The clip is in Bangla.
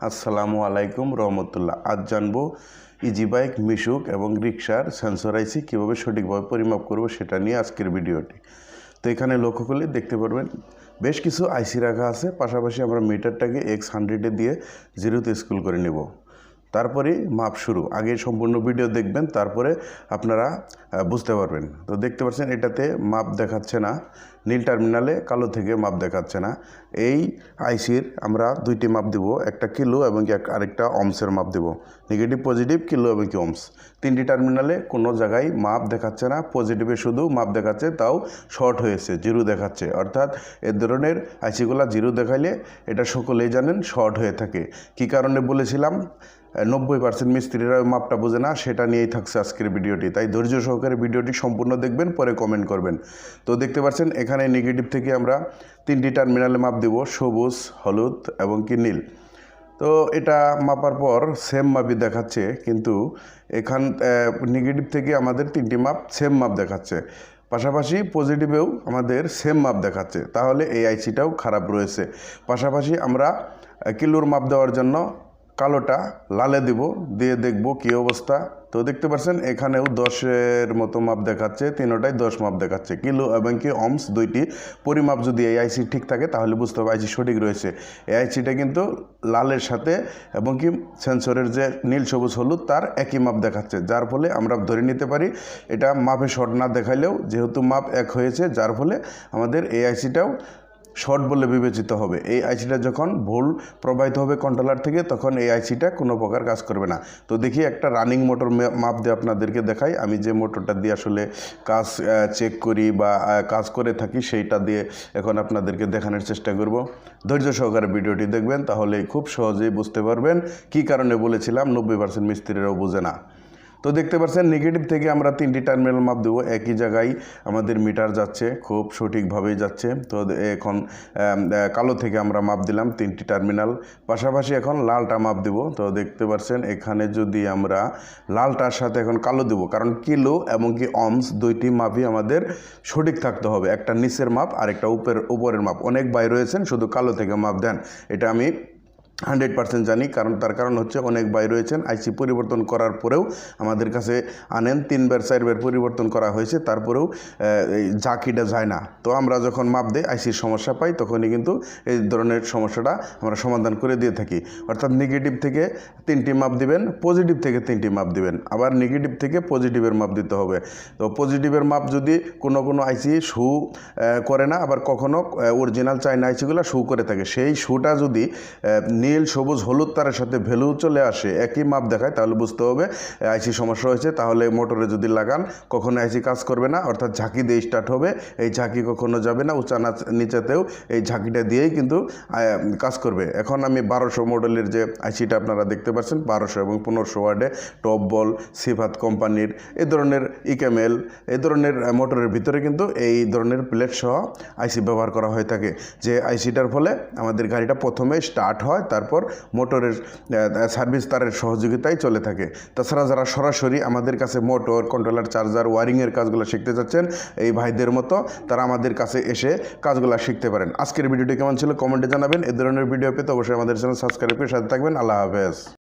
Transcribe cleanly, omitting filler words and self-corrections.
আসসালামু আলাইকুম রহমতুল্লাহ। আজ জানবো ইজি বাইক, মিশুক এবং রিক্সার সেন্সর আইসি কীভাবে সঠিকভাবে পরিমাপ করব সেটা নিয়ে আজকের ভিডিওটি। তো এখানে লক্ষ্য করলে দেখতে পারবেন বেশ কিছু আইসি রাখা আছে। পাশাপাশি আমরা মিটারটাকে X100 দিয়ে 0তে স্কুল করে নেব। তারপরে মাপ শুরু। আগে সম্পূর্ণ ভিডিও দেখবেন, তারপরে আপনারা বুঝতে পারবেন। তো দেখতে পাচ্ছেন এটাতে মাপ দেখাচ্ছে না, নীল টার্মিনালে কালো থেকে মাপ দেখাচ্ছে না। এই আইসির আমরা দুইটি মাপ দেব, একটা কিলো এবং আরেকটা অমসের মাপ দেব। নেগেটিভ পজিটিভ, কিলো এবং কি অমস। তিনটি টার্মিনালে কোনো জায়গায় মাপ দেখাচ্ছে না, পজিটিভে শুধু মাপ দেখাচ্ছে, তাও শর্ট হয়েছে, জিরো দেখাচ্ছে। অর্থাৎ এ ধরনের আইসিগুলো জিরো দেখাইলে এটা সকলেই জানেন শর্ট হয়ে থাকে। কী কারণে বলেছিলাম? 90% মিস্ত্রিরা মাপটা বোঝে না, সেটা নিয়েই থাকছে আজকের ভিডিওটি। তাই ধৈর্য সহকারে ভিডিওটি সম্পূর্ণ দেখবেন, পরে কমেন্ট করবেন। তো দেখতে পাচ্ছেন এখানে নেগেটিভ থেকে আমরা তিনটি টার্মিনালে মাপ দেব, সবুজ, হলুদ এবং কি নীল। তো এটা মাপার পর সেম মাপই দেখাচ্ছে, কিন্তু এখান নেগেটিভ থেকে আমাদের তিনটি মাপ সেম মাপ দেখাচ্ছে। পাশাপাশি পজিটিভেও আমাদের সেম মাপ দেখাচ্ছে, তাহলে এই আইসিটাও খারাপ রয়েছে। পাশাপাশি আমরা কিলোর মাপ দেওয়ার জন্য কালোটা লালে দিব, দিয়ে দেখব কী অবস্থা। তো দেখতে পাচ্ছেন এখানেও 10-এর মতো মাপ দেখাচ্ছে, তিনোটাই 10 মাপ দেখাচ্ছে। কিলো এবং কি অমস দুইটি পরিমাপ যদি এই আইসি ঠিক থাকে তাহলে বুঝতে হবে আইসি সঠিক রয়েছে। এই আইসিটা কিন্তু লালের সাথে এবং কি সেন্সরের যে নীল, সবুজ, হলুদ তার একই মাপ দেখাচ্ছে, যার ফলে আমরা ধরে নিতে পারি এটা মাপে শর্ট না দেখাইলেও যেহেতু মাপ এক হয়েছে, যার ফলে আমাদের এই আইসিটাও শর্ট বলে বিবেচিত হবে। এই আইসিটা যখন ভুল প্রবাহিত হবে কন্ট্রোলার থেকে, তখন এই আইসিটা কোনো প্রকার কাজ করবে না। তো দেখি একটা রানিং মোটর মাপ দিয়ে আপনাদেরকে দেখাই। আমি যে মোটরটা দিয়ে আসলে কাজ চেক করি বা কাজ করে থাকি, সেইটা দিয়ে এখন আপনাদেরকে দেখানোর চেষ্টা করব। ধৈর্য সহকারে ভিডিওটি দেখবেন, তাহলে খুব সহজেই বুঝতে পারবেন কী কারণে বলেছিলাম 90% মিস্ত্রিরাও বোঝে না। তো দেখতে পাচ্ছেন নেগেটিভ থেকে আমরা তিনটি টার্মিনাল মাপ দেবো, একই জায়গায় আমাদের মিটার যাচ্ছে, খুব সঠিকভাবেই যাচ্ছে। তো এখন কালো থেকে আমরা মাপ দিলাম তিনটি টার্মিনাল, পাশাপাশি এখন লালটা মাপ দেব। তো দেখতে পাচ্ছেন এখানে যদি আমরা লালটার সাথে এখন কালো দেব, কারণ কিলো এবং কি অমস দুইটি মাপই আমাদের সঠিক থাকতে হবে। একটা নিচের মাপ আর একটা উপরের মাপ। অনেক ভাই রয়েছেন শুধু কালো থেকে মাপ দেন, এটা আমি 100% জানি। তার কারণ হচ্ছে অনেক ভাই রয়েছেন আইসি পরিবর্তন করার পরেও আমাদের কাছে আনেন, 3-4বার পরিবর্তন করা হয়েছে, তারপরেও এই ঝাঁকিটা যায় না। তো আমরা যখন মাপ দিই আইসির সমস্যা পাই, তখনই কিন্তু এই ধরনের সমস্যাটা আমরা সমাধান করে দিয়ে থাকি। অর্থাৎ নেগেটিভ থেকে 3টি মাপ দিবেন, পজিটিভ থেকে 3টি মাপ দিবেন, আবার নেগেটিভ থেকে পজিটিভের মাপ দিতে হবে। তো পজিটিভের মাপ যদি কোনো আইসি শু করে না, আবার কখনও অরিজিনাল চাইনা আইসিগুলো শু করে থাকে, সেই শুটা যদি নীল, সবুজ, হলুদ তারের সাথে ভ্যালু চলে আসে, একই মাপ দেখায়, তাহলে বুঝতে হবে আইসি সমস্যা হয়েছে। তাহলে মোটরে যদি লাগান কখনো আইসি কাজ করবে না, অর্থাৎ ঝাঁকি দিয়ে স্টার্ট হবে, এই ঝাঁকি কখনো যাবে না। উঁচা নিচেতেও এই ঝাঁকিটা দিয়েই কিন্তু কাজ করবে। এখন আমি 1200 মডেলের যে আইসিটা আপনারা দেখতে পাচ্ছেন, 1200 এবং 1500 ওয়ার্ডে টপ বল, সিফাত কোম্পানির এই ধরনের ইকেমেল, এই ধরনের মোটরের ভিতরে কিন্তু এই ধরনের প্লেট সহ আইসি ব্যবহার করা হয়ে থাকে, যে আইসিটার ফলে আমাদের গাড়িটা প্রথমে স্টার্ট হয়, তারপর মোটরের সার্ভিস তারের সহযোগিতায় চলে থাকে। তাছাড়া যারা সরাসরি আমাদের কাছে মোটর, কন্ট্রোলার, চার্জার, ওয়ারিংয়ের কাজগুলো শিখতে চাচ্ছেন, এই ভাইদের মতো তারা আমাদের কাছে এসে কাজগুলো শিখতে পারেন। আজকের ভিডিওটি কেমন ছিল কমেন্টে জানাবেন। এ ধরনের ভিডিও পেতে অবশ্যই আমাদের চ্যানেল সাবস্ক্রাইব করে সাথে থাকবেন। আল্লাহ হাফেজ।